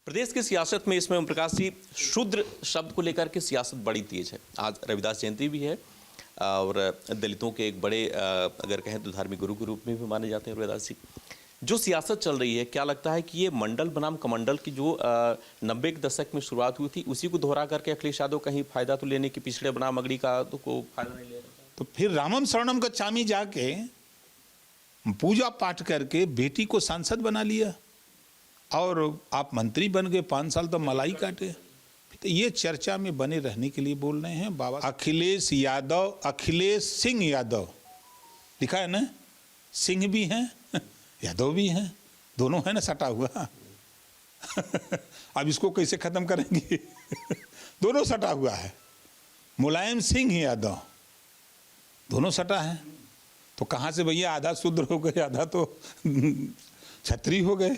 प्रदेश की सियासत में इसमें ओम प्रकाश जी शूद्र शब्द को लेकर के सियासत बड़ी तेज है। आज रविदास जयंती भी है और दलितों के एक बड़े अगर कहें तो धार्मिक गुरु के रूप में भी माने जाते हैं रविदास जी। जो सियासत चल रही है, क्या लगता है कि ये मंडल बनाम कमंडल की जो 90 के दशक में शुरुआत हुई थी, उसी को दोहरा करके अखिलेश यादव कहीं फायदा तो लेने की पिछड़े बनाम अगड़ी का तो को फायदा नहीं ले रहा? तो फिर रामम शरणम गच्छामि जाके पूजा पाठ करके बेटी को सांसद बना लिया और आप मंत्री बन गए, 5 साल तो मलाई काटे। तो ये चर्चा में बने रहने के लिए बोल रहे हैं बाबा अखिलेश यादव, अखिलेश सिंह यादव लिखा है ना, सिंह भी हैं यादव भी हैं, दोनों है ना सटा हुआ अब इसको कैसे खत्म करेंगे दोनों सटा हुआ है। मुलायम सिंह यादव दोनों सटा है, तो कहाँ से भैया आधा शूद्र हो गए, आधा तो क्षत्रिय हो गए।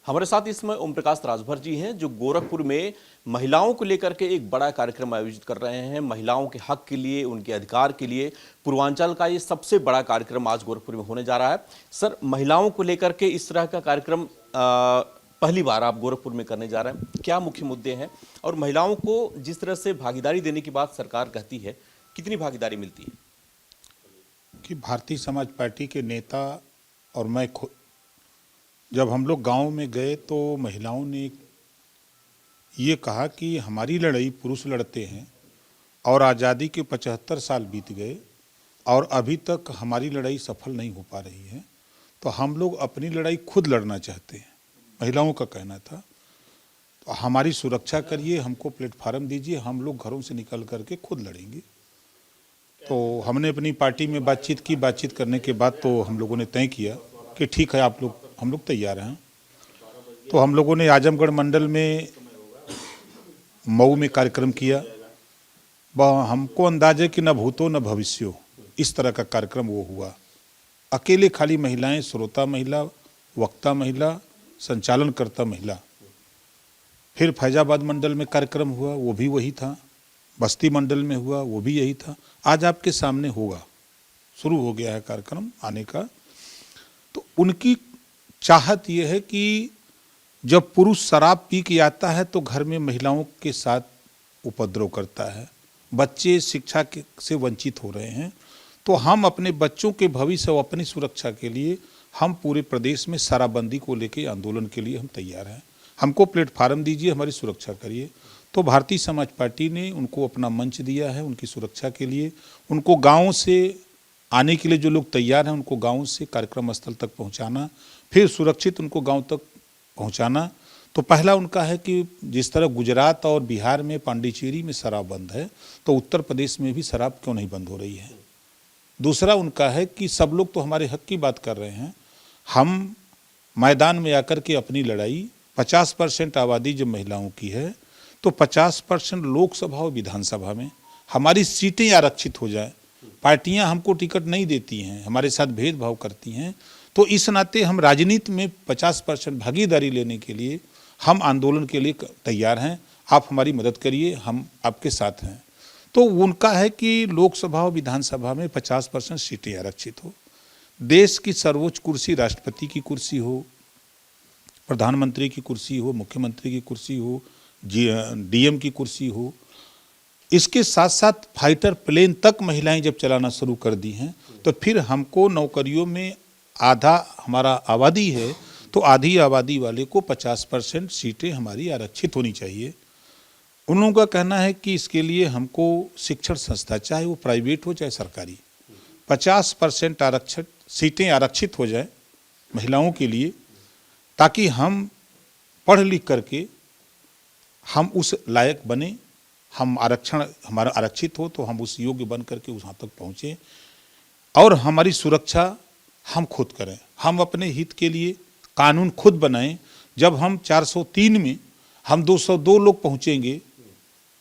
हमारे साथ इसमें ओम प्रकाश राजभर जी हैं, जो गोरखपुर में महिलाओं को लेकर के एक बड़ा कार्यक्रम आयोजित कर रहे हैं। महिलाओं के हक के लिए, उनके अधिकार के लिए पूर्वांचल का ये सबसे बड़ा कार्यक्रम आज गोरखपुर में होने जा रहा है। सर, महिलाओं को लेकर के इस तरह का कार्यक्रम पहली बार आप गोरखपुर में करने जा रहे हैं, क्या मुख्य मुद्दे हैं और महिलाओं को जिस तरह से भागीदारी देने की बात सरकार कहती है, कितनी भागीदारी मिलती है? कि भारतीय समाज पार्टी के नेता और मैं खुद जब हम लोग गांव में गए तो महिलाओं ने ये कहा कि हमारी लड़ाई पुरुष लड़ते हैं और आज़ादी के 75 साल बीत गए और अभी तक हमारी लड़ाई सफल नहीं हो पा रही है, तो हम लोग अपनी लड़ाई खुद लड़ना चाहते हैं, महिलाओं का कहना था। तो हमारी सुरक्षा करिए, हमको प्लेटफार्म दीजिए, हम लोग घरों से निकल करके खुद लड़ेंगे। तो हमने अपनी पार्टी में बातचीत की, बातचीत करने के बाद तो हम लोगों ने तय किया कि ठीक है, आप लोग हम लोग तैयार हैं। तो हम लोगों ने आजमगढ़ मंडल में मऊ में कार्यक्रम किया। हमको अंदाज है कि न भूतो न भविष्यो, इस तरह का कार्यक्रम वो हुआ। अकेले खाली महिलाएं, श्रोता महिला, वक्ता महिला, संचालनकर्ता महिला। फिर फैजाबाद मंडल में कार्यक्रम हुआ, वो भी वही था। बस्ती मंडल में हुआ, वो भी यही था। आज आपके सामने होगा, शुरू हो गया है कार्यक्रम आने का। तो उनकी चाहत ये है कि जब पुरुष शराब पी के आता है तो घर में महिलाओं के साथ उपद्रव करता है, बच्चे शिक्षा से वंचित हो रहे हैं। तो हम अपने बच्चों के भविष्य और अपनी सुरक्षा के लिए हम पूरे प्रदेश में शराबबंदी को लेकर आंदोलन के लिए हम तैयार हैं। हमको प्लेटफार्म दीजिए, हमारी सुरक्षा करिए। तो भारतीय समाज पार्टी ने उनको अपना मंच दिया है उनकी सुरक्षा के लिए। उनको गाँव से आने के लिए जो लोग तैयार हैं उनको गाँव से कार्यक्रम स्थल तक पहुँचाना, फिर सुरक्षित उनको गांव तक पहुंचाना। तो पहला उनका है कि जिस तरह गुजरात और बिहार में पांडिचेरी में शराब बंद है, तो उत्तर प्रदेश में भी शराब क्यों नहीं बंद हो रही है। दूसरा उनका है कि सब लोग तो हमारे हक की बात कर रहे हैं, हम मैदान में आकर के अपनी लड़ाई 50% आबादी जब महिलाओं की है तो 50% लोकसभा और विधानसभा में हमारी सीटें आरक्षित हो जाए। पार्टियां हमको टिकट नहीं देती हैं, हमारे साथ भेदभाव करती हैं, तो इस नाते हम राजनीति में 50% भागीदारी लेने के लिए हम आंदोलन के लिए तैयार हैं। आप हमारी मदद करिए, हम आपके साथ हैं। तो उनका है कि लोकसभा और विधानसभा में 50% सीटें आरक्षित हो। देश की सर्वोच्च कुर्सी राष्ट्रपति की कुर्सी हो, प्रधानमंत्री की कुर्सी हो, मुख्यमंत्री की कुर्सी हो, डीएम की कुर्सी हो। इसके साथ साथ फाइटर प्लेन तक महिलाएं जब चलाना शुरू कर दी हैं, तो फिर हमको नौकरियों में आधा हमारा आबादी है तो आधी आबादी वाले को 50% सीटें हमारी आरक्षित होनी चाहिए। उन लोगों का कहना है कि इसके लिए हमको शिक्षण संस्था, चाहे वो प्राइवेट हो चाहे सरकारी, 50% आरक्षित सीटें आरक्षित हो जाए महिलाओं के लिए, ताकि हम पढ़ लिख करके हम उस लायक बने, हम आरक्षण हमारा आरक्षित हो तो हम उस योग्य बन करके वहाँ तक पहुँचें और हमारी सुरक्षा हम खुद करें। हम अपने हित के लिए कानून खुद बनाएं। जब हम 403 में हम 202 लोग पहुंचेंगे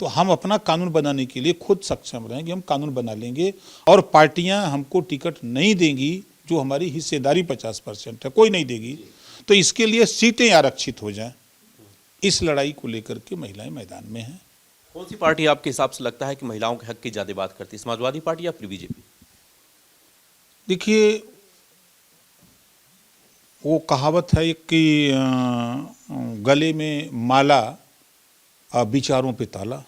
तो हम अपना कानून बनाने के लिए खुद सक्षम रहेंगे, हम कानून बना लेंगे और पार्टियां हमको टिकट नहीं देंगी। जो हमारी हिस्सेदारी 50% है, कोई नहीं देगी। तो इसके लिए सीटें आरक्षित हो जाएं। इस लड़ाई को लेकर के महिलाएं मैदान में हैं। कौन सी पार्टी आपके हिसाब से लगता है कि महिलाओं के हक की ज्यादा बात करती है, समाजवादी पार्टी या फिर बीजेपी? देखिए, वो कहावत है कि गले में माला, विचारों पे ताला,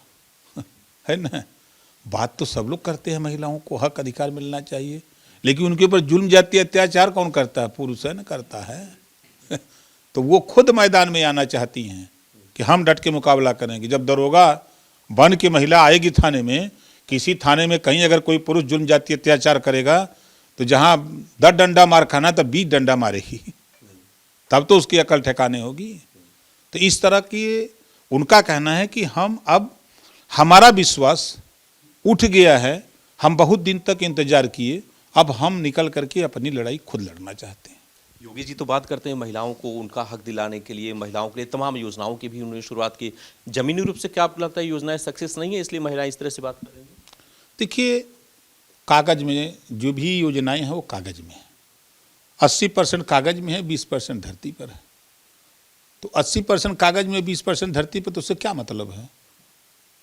है ना। बात तो सब लोग करते हैं, महिलाओं को हक अधिकार मिलना चाहिए, लेकिन उनके ऊपर जुल्म जाति अत्याचार कौन करता है? पुरुष है ना, करता है। तो वो खुद मैदान में आना चाहती हैं कि हम डट के मुकाबला करेंगे। जब दरोगा बन के महिला आएगी थाने में, किसी थाने में कहीं अगर कोई पुरुष जुल्म जाति अत्याचार करेगा तो जहां 10 डंडा मार खाना तब 20 डंडा मारेगी, तब तो उसकी अकल ठिकाने होगी। तो इस तरह की उनका कहना है कि हम अब हमारा विश्वास उठ गया है, हम बहुत दिन तक इंतजार किए, अब हम निकल करके अपनी लड़ाई खुद लड़ना चाहते हैं। योगी जी तो बात करते हैं महिलाओं को उनका हक दिलाने के लिए, महिलाओं के लिए तमाम योजनाओं की भी उन्होंने शुरुआत की। जमीनी रूप से क्या आपको लगता है योजनाएं सक्सेस नहीं है, इसलिए महिलाएं इस तरह से बात कर रही हैं? देखिए, कागज में जो भी योजनाएं हैं वो कागज में है, 80% कागज में है, 20% धरती पर है। तो 80% कागज में, 20% धरती पर, तो उससे क्या मतलब है?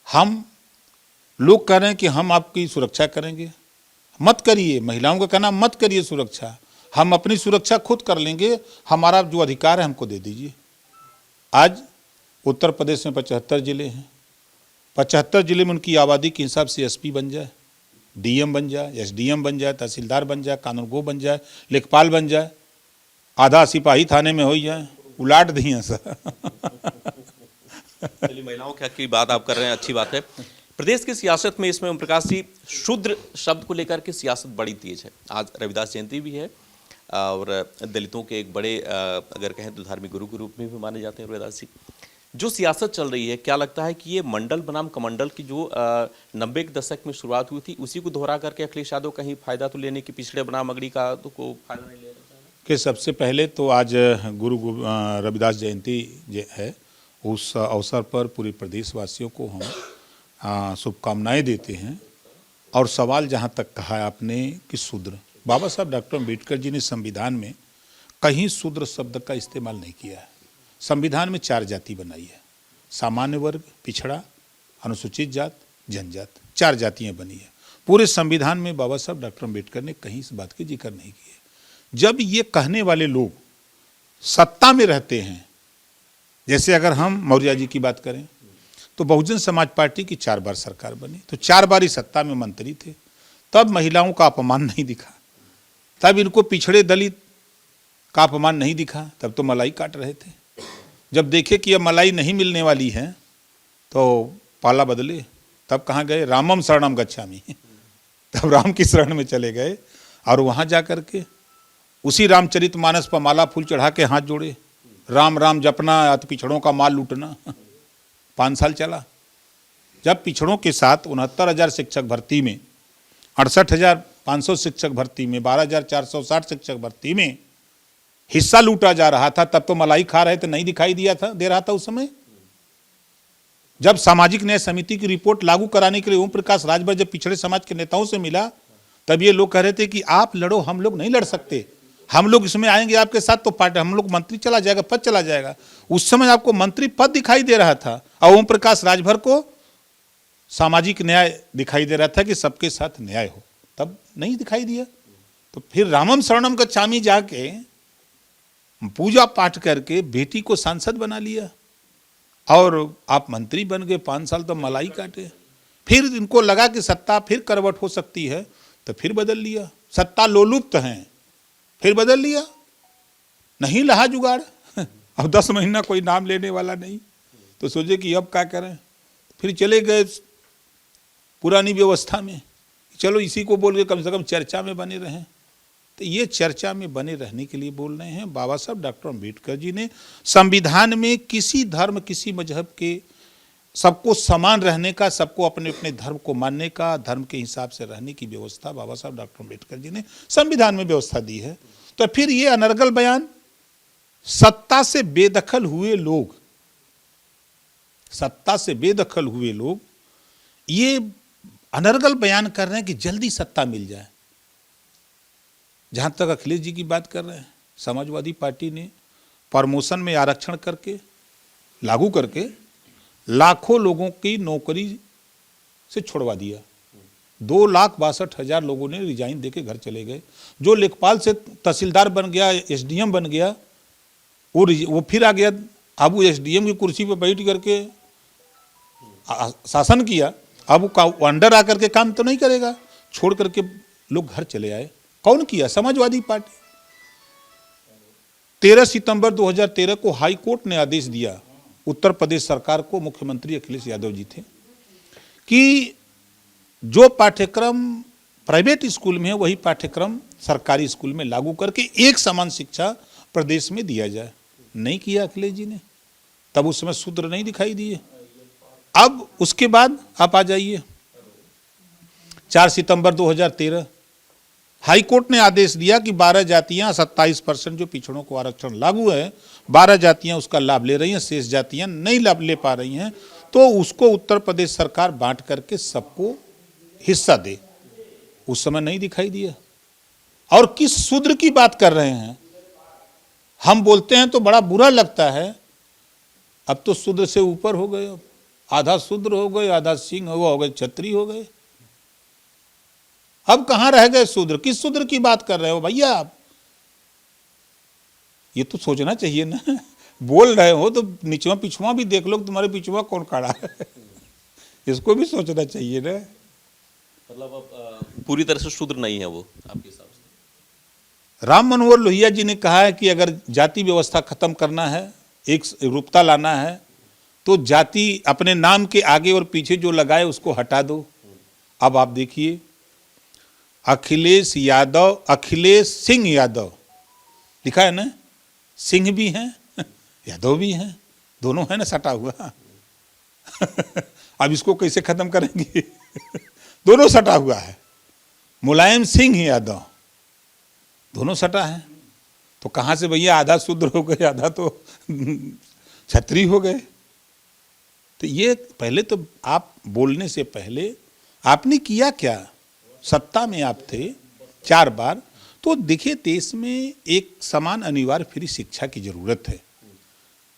हम लोग कह रहे हैं कि हम आपकी सुरक्षा करेंगे, मत करिए। महिलाओं का कहना मत करिए सुरक्षा, हम अपनी सुरक्षा खुद कर लेंगे, हमारा जो अधिकार है हमको दे दीजिए। आज उत्तर प्रदेश में 75 जिले हैं, 75 जिले में उनकी आबादी के हिसाब से एसपी बन जाए, डीएम बन जाए, एसडीएम बन जाए, तहसीलदार बन जाए, कानूनगो बन जाए, लेखपाल बन जाए, आधा सिपाही थाने में हो जाए, उलाट दिए सर। चलिए, महिलाओं के हक की बात आप कर रहे हैं, अच्छी बात है। प्रदेश की सियासत में इसमें ओम प्रकाश जी, शूद्र शब्द को लेकर के सियासत बड़ी तेज है। आज रविदास जयंती भी है और दलितों के एक बड़े अगर कहें तो धार्मिक गुरु के रूप में भी माने जाते हैं रविदास जी। जो सियासत चल रही है, क्या लगता है कि ये मंडल बनाम कमंडल की जो 90 के दशक में शुरुआत हुई थी, उसी को दोहरा करके अखिलेश यादव कहीं फायदा तो लेने की, पिछड़े बनाम अगड़ी का तो को फायदा नहीं ले रहा कि सबसे पहले तो आज गुरु रविदास जयंती है, उस अवसर पर पूरे प्रदेशवासियों को हम शुभकामनाएं देते हैं। और सवाल जहां तक कहा है आपने कि शूद्र, बाबा साहब डॉक्टर अम्बेडकर जी ने संविधान में कहीं शूद्र शब्द का इस्तेमाल नहीं किया है। संविधान में 4 जाति बनाई है, सामान्य वर्ग, पिछड़ा, अनुसूचित जात, जनजात, 4 जातियां बनी है। पूरे संविधान में बाबा साहब डॉक्टर अम्बेडकर ने कहीं इस बात की जिक्र नहीं किया। जब ये कहने वाले लोग सत्ता में रहते हैं, जैसे अगर हम मौर्य जी की बात करें तो बहुजन समाज पार्टी की 4 बार सरकार बनी, तो 4 बार ही सत्ता में मंत्री थे, तब महिलाओं का अपमान नहीं दिखा, तब इनको पिछड़े दलित का अपमान नहीं दिखा, तब तो मलाई काट रहे थे। जब देखे कि अब मलाई नहीं मिलने वाली है तो पाला बदले, तब कहाँ गए? रामम शरणम गच्छामि। तब राम की शरण में चले गए और वहाँ जा कर के उसी रामचरितमानस पर माला फूल चढ़ा के हाथ जोड़े, राम राम जपना, अति पिछड़ों का माल लूटना। 5 साल चला। जब पिछड़ों के साथ 69,000 शिक्षक भर्ती में, 68,500 शिक्षक भर्ती में, 12,460 शिक्षक भर्ती में हिस्सा लूटा जा रहा था, तब तो मलाई खा रहे थे, नहीं दिखाई दे रहा था उस समय। जब सामाजिक न्याय समिति की रिपोर्ट लागू कराने के लिए ओम प्रकाश राजभर जब पिछड़े समाज के नेताओं से मिला, तब ये लोग कह रहे थे कि आप लड़ो, हम लोग नहीं लड़ सकते, हम लोग इसमें आएंगे आपके साथ तो पार्टी, हम लोग मंत्री चला जाएगा, पद चला जाएगा। उस समय आपको मंत्री पद दिखाई दे रहा था और ओम प्रकाश राजभर को सामाजिक न्याय दिखाई दे रहा था कि सबके साथ न्याय हो, तब नहीं दिखाई दिया। तो फिर रामम शरणम गच्छामि जाके पूजा पाठ करके बेटी को सांसद बना लिया और आप मंत्री बन गए। 5 साल तो मलाई काटे। फिर इनको लगा कि सत्ता फिर करवट हो सकती है, तो फिर बदल लिया। सत्ता लोलुप्त हैं, फिर बदल लिया, नहीं रहा जुगाड़। अब 10 महीना कोई नाम लेने वाला नहीं, तो सोचे कि अब क्या करें, फिर चले गए पुरानी व्यवस्था में, चलो इसी को बोल के कम से कम चर्चा में बने रहें। तो ये चर्चा में बने रहने के लिए बोल रहे हैं। बाबा साहब डॉक्टर अम्बेडकर जी ने संविधान में किसी धर्म, किसी मजहब के सबको समान रहने का, सबको अपने अपने धर्म को मानने का, धर्म के हिसाब से रहने की व्यवस्था बाबा साहब डॉक्टर अम्बेडकर जी ने संविधान में व्यवस्था दी है। तो फिर ये अनर्गल बयान, सत्ता से बेदखल हुए लोग, सत्ता से बेदखल हुए लोग ये अनर्गल बयान कर रहे हैं कि जल्दी सत्ता मिल जाए। जहां तक अखिलेश जी की बात कर रहे हैं, समाजवादी पार्टी ने प्रमोशन में आरक्षण करके, लागू करके लाखों लोगों की नौकरी से छुड़वा दिया। 2,62,000 लोगों ने रिजाइन देके घर चले गए। जो लेखपाल से तहसीलदार बन गया, एसडीएम बन गया, वो फिर आ गया अब वो एसडीएम की कुर्सी पर बैठ करके शासन किया, अब वो अंडर आकर के काम तो नहीं करेगा, छोड़ करके लोग घर चले आए। कौन किया? समाजवादी पार्टी। 13 सितंबर 2013 को हाई कोर्ट ने आदेश दिया उत्तर प्रदेश सरकार को, मुख्यमंत्री अखिलेश यादव जी थे, कि जो पाठ्यक्रम प्राइवेट स्कूल में है वही पाठ्यक्रम सरकारी स्कूल में लागू करके एक समान शिक्षा प्रदेश में दिया जाए। नहीं किया अखिलेश जी ने, तब उस समय सूत्र नहीं दिखाई दिए। अब उसके बाद आप आ जाइए 4 सितंबर 2013 हाई कोर्ट ने आदेश दिया कि 12 जातियां 27% जो पिछड़ों को आरक्षण लागू है, 12 जातियां उसका लाभ ले रही हैं, शेष जातियां नहीं लाभ ले पा रही हैं, तो उसको उत्तर प्रदेश सरकार बांट करके सबको हिस्सा दे। उस समय नहीं दिखाई दिया। और किस शूद्र की बात कर रहे हैं? हम बोलते हैं तो बड़ा बुरा लगता है। अब तो शूद्र से ऊपर हो गए, अब आधा शूद्र हो गए, आधा सिंह हो गए, छत्री हो गए। अब कहां रह गए शूद्र? किस शूद्र की बात कर रहे हो भैया आप? ये तो सोचना चाहिए ना। बोल रहे हो तो निचवा पिछवा भी देख लो, तुम्हारे पिछवा कौन खड़ा है। इसको भी सोचना चाहिए ना। मतलब अब पूरी तरह से शूद्र नहीं है वो आपके हिसाब से? राम मनोहर लोहिया जी ने कहा है कि अगर जाति व्यवस्था खत्म करना है, एक रूपता लाना है, तो जाति अपने नाम के आगे और पीछे जो लगाए उसको हटा दो। अब आप देखिए अखिलेश यादव, अखिलेश सिंह यादव लिखा है ना, सिंह भी हैं यादव भी हैं, दोनों है ना सटा हुआ। अब इसको कैसे खत्म करेंगे? दोनों सटा हुआ है। मुलायम सिंह यादव दोनों सटा है, तो कहां से भैया आधा शूद्र हो गए, आधा तो छत्री हो गए। तो ये पहले तो आप बोलने से पहले आपने किया क्या? सत्ता में आप थे 4 बार, तो देखिए देश में एक समान अनिवार्य फ्री शिक्षा की जरूरत है,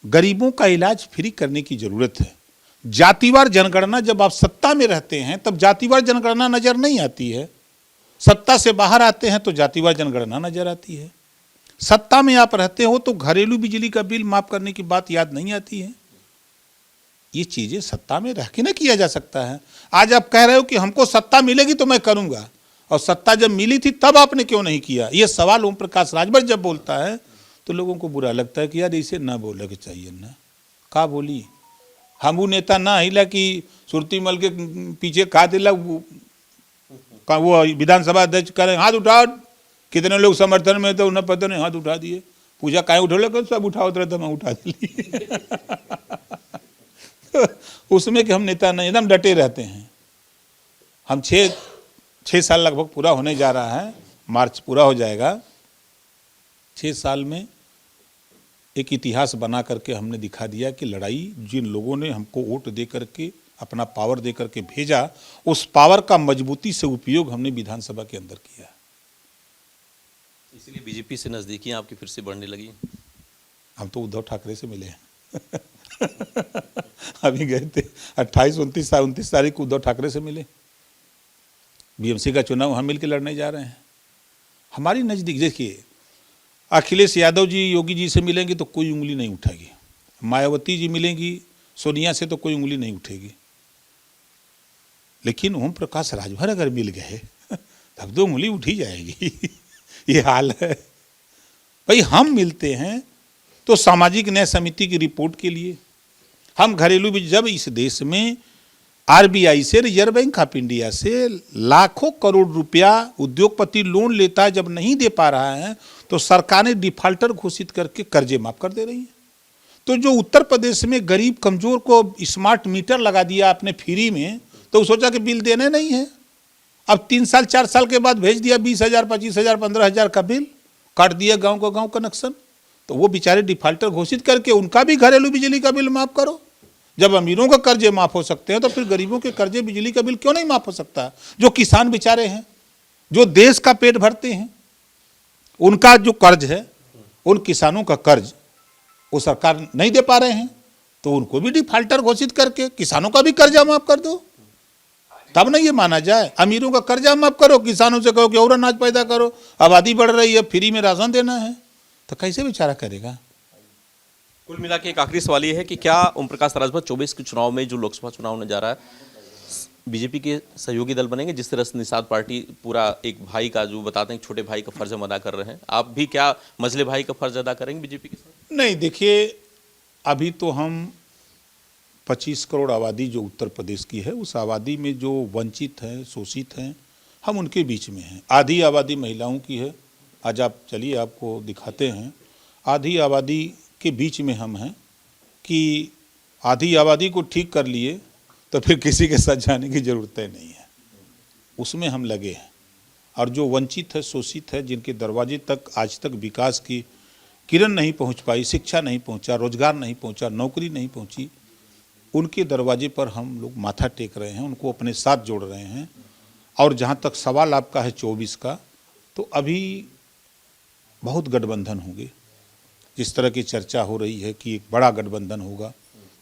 गरीबों का इलाज फ्री करने की जरूरत है। जातिवार जनगणना, जब आप सत्ता में रहते हैं तब जातिवार जनगणना नजर नहीं आती है, सत्ता से बाहर आते हैं तो जातिवार जनगणना नजर आती है। सत्ता में आप रहते हो तो घरेलू बिजली का बिल माफ करने की बात याद नहीं आती है। ये चीजें सत्ता में रह के ना किया जा सकता है। आज आप कह रहे हो कि हमको सत्ता मिलेगी तो मैं करूंगा, और सत्ता जब मिली थी तब आपने क्यों नहीं किया? ये सवाल ओम प्रकाश राजभर जब बोलता है तो लोगों को बुरा लगता है कि यार इसे ना बोले के चाहिए ना। का बोली हम वो नेता ना हिला कि सुरती मल के पीछे खा दिला, वो विधानसभा अध्यक्ष करें हाथ उठा, कितने लोग समर्थन में थे उन्हें पता नहीं, हाथ उठा दिए। पूछा काहे उठे, कर सब उठाओ तरह तो मैं उठा दिली। उसमें कि हम नेता नहीं, एकदम डटे रहते हैं। हम 6 साल लगभग पूरा होने जा रहा है, मार्च पूरा हो जाएगा। 6 साल में एक इतिहास बना करके हमने दिखा दिया कि लड़ाई जिन लोगों ने हमको वोट दे करके, अपना पावर दे करके भेजा, उस पावर का मजबूती से उपयोग हमने विधानसभा के अंदर किया। इसीलिए बीजेपी से नजदीकियां आपकी फिर से बढ़ने लगी। हम तो उद्धव ठाकरे से मिले हैं। अभी गए थे 28-29 तारीख को उद्धव ठाकरे से मिले। बीएमसी का चुनाव हम मिलकर लड़ने जा रहे हैं। हमारी नजदीक देखिए, अखिलेश यादव जी योगी जी से मिलेंगे तो कोई उंगली नहीं उठेगी, मायावती जी मिलेंगी सोनिया से तो कोई उंगली नहीं उठेगी, लेकिन ओम प्रकाश राजभर अगर मिल गए तब तो उंगली उठी जाएगी। ये हाल है भाई। हम मिलते हैं तो सामाजिक न्याय समिति की रिपोर्ट के लिए, हम घरेलू भी, जब इस देश में आरबीआई से, रिजर्व बैंक ऑफ इंडिया से लाखों करोड़ रुपया उद्योगपति लोन लेता है, जब नहीं दे पा रहा है तो सरकार ने डिफाल्टर घोषित करके कर्जे माफ कर दे रही है। तो जो उत्तर प्रदेश में गरीब कमजोर को स्मार्ट मीटर लगा दिया आपने फ्री में, तो सोचा कि बिल देने नहीं है, अब 3 साल 4 साल के बाद भेज दिया 20,000 25,000 15,000 का बिल, काट दिया गांव को गांव कनेक्शन। तो वो बेचारे डिफाल्टर घोषित करके उनका भी घरेलू बिजली का बिल माफ करो। जब अमीरों का कर्जे माफ हो सकते हैं तो फिर गरीबों के कर्जे बिजली का बिल क्यों नहीं माफ हो सकता? जो किसान बेचारे हैं, जो देश का पेट भरते हैं, उनका जो कर्ज है, उन किसानों का कर्ज वो सरकार नहीं दे पा रहे हैं, तो उनको भी डिफाल्टर घोषित करके किसानों का भी कर्जा माफ कर दो, तब नहीं ये माना जाए। अमीरों का कर्जा माफ करो, किसानों से कहो कि और अनाज पैदा करो, आबादी बढ़ रही है, फ्री में राशन देना है, तो कैसे बेचारा करेगा? कुल मिला के एक आखिरी सवाल ये है कि क्या ओम प्रकाश राजभर 24 के चुनाव में जो लोकसभा चुनाव होने जा रहा है बीजेपी के सहयोगी दल बनेंगे, जिस तरह से निषाद पार्टी पूरा एक भाई का जो बताते हैं छोटे भाई का फर्ज हम अदा कर रहे हैं, आप भी क्या मझले भाई का फर्ज अदा करेंगे बीजेपी के साथ? नहीं, देखिए अभी तो हम 25 करोड़ आबादी जो उत्तर प्रदेश की है, उस आबादी में जो वंचित हैं, शोषित हैं, हम उनके बीच में हैं। आधी आबादी महिलाओं की है। आज आप चलिए आपको दिखाते हैं। आधी आबादी के बीच में हम हैं कि आधी आबादी को ठीक कर लिए तो फिर किसी के साथ जाने की ज़रूरत नहीं है, उसमें हम लगे हैं। और जो वंचित है, शोषित है, जिनके दरवाजे तक आज तक विकास की किरण नहीं पहुंच पाई, शिक्षा नहीं पहुंचा, रोजगार नहीं पहुंचा, नौकरी नहीं पहुंची, उनके दरवाजे पर हम लोग माथा टेक रहे हैं, उनको अपने साथ जोड़ रहे हैं। और जहाँ तक सवाल आपका है 24 का, तो अभी बहुत गठबंधन होंगे। जिस तरह की चर्चा हो रही है कि एक बड़ा गठबंधन होगा,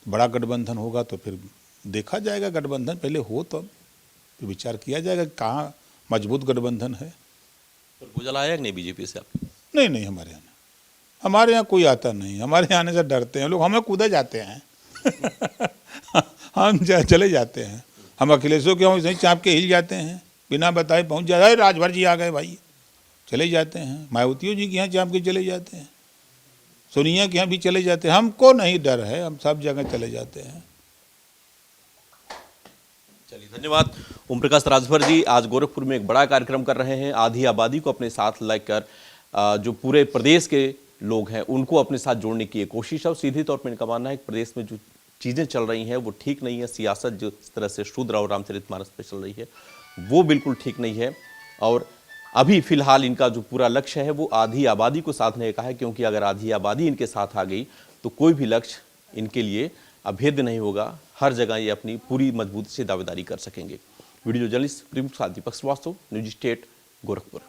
बड़ा गठबंधन होगा तो फिर देखा जाएगा। गठबंधन पहले हो तो फिर विचार किया जाएगा कहाँ मजबूत गठबंधन है। प्रपोजल आया कि नहीं बीजेपी से आपके? नहीं, हमारे यहाँ कोई आता नहीं। हमारे यहाँ आने से डरते हैं लोग, हमें कूदे जाते हैं हम चले जाते हैं। हम अखिलेशों के यहाँ चाँप के हिल जाते हैं, बिना बताए पहुँच जाते हैं। राजभर जी आ गए भाई, चले जाते हैं। मायावतियों जी के यहाँ चाँप के चले जाते हैं, सोनिया के यहाँ भी चले जाते हैं। हमको नहीं डर है, हम सब जगह चले जाते हैं। चलिए, धन्यवाद। ओम प्रकाश राजभर जी आज गोरखपुर में एक बड़ा कार्यक्रम कर रहे हैं। आधी आबादी को अपने साथ लेकर जो पूरे प्रदेश के लोग हैं उनको अपने साथ जोड़ने की कोशिश है। और सीधे तौर पर इनका मानना है कि प्रदेश में जो चीज़ें चल रही हैं वो ठीक नहीं है। सियासत जिस तरह से शूद्र और रामचरितमानस पे चल रही है वो बिल्कुल ठीक नहीं है। और अभी फिलहाल इनका जो पूरा लक्ष्य है वो आधी आबादी को साधने का है, क्योंकि अगर आधी आबादी इनके साथ आ गई तो कोई भी लक्ष्य इनके लिए अभेद्य नहीं होगा। हर जगह ये अपनी पूरी मजबूती से दावेदारी कर सकेंगे। वीडियो जर्नलिस्ट प्रेम के साथ दीपक श्रीवास्तव, न्यूज स्टेट, गोरखपुर।